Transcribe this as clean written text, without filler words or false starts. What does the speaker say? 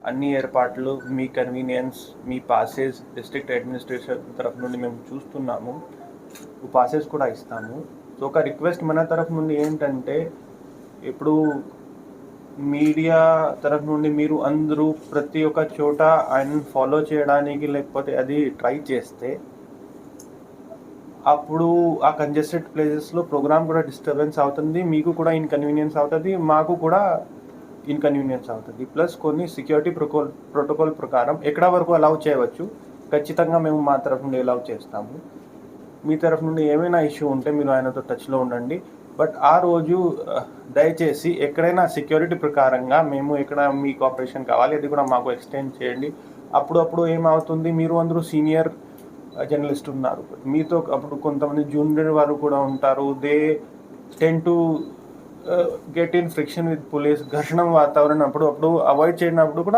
అన్ని ఏర్పాట్లు మీ కన్వీనియన్స్, మీ passes district administration తరఫు నుండి మేము చూస్తున్నాము. పాసెస్ కూడా ఇస్తాము. సో ఒక రిక్వెస్ట్ మన తరఫు నుండి ఏంటంటే, ఇప్పుడు మీడియా తరఫు నుండి మీరు అందరూ ప్రతి ఒక్క చోట ఆయనను ఫాలో చేయడానికి లేకపోతే అది ట్రై చేస్తే అప్పుడు ఆ కంజెస్టెడ్ ప్లేసెస్లో ప్రోగ్రామ్ కూడా డిస్టర్బెన్స్ అవుతుంది, మీకు కూడా ఇన్కన్వీనియన్స్ అవుతుంది, మాకు కూడా ఇన్కన్వీనియన్స్ అవుతుంది. ప్లస్ కొన్ని సెక్యూరిటీ ప్రోటోకాల్ ప్రకారం ఎక్కడ వరకు అలౌ చేయవచ్చు ఖచ్చితంగా మేము మా తరఫు నుండి అలౌ చేస్తాము. మీ తరఫు నుండి ఏమైనా ఇష్యూ ఉంటే మీరు ఆయనతో టచ్లో ఉండండి. బట్ ఆ రోజు దయచేసి ఎక్కడైనా సెక్యూరిటీ ప్రకారంగా మేము ఎక్కడ మీ కోఆపరేషన్ కావాలి అది కూడా మాకు ఎక్స్టెండ్ చేయండి. అప్పుడప్పుడు ఏమవుతుంది, మీరు అందరూ సీనియర్ జర్నలిస్ట్ ఉన్నారు, మీతో అప్పుడు కొంతమంది జూనియర్ వారు కూడా ఉంటారు. They ten to get in friction with police, ఘర్షణ వాతావరణం అప్పుడు అవాయిడ్ చేయనప్పుడు కూడా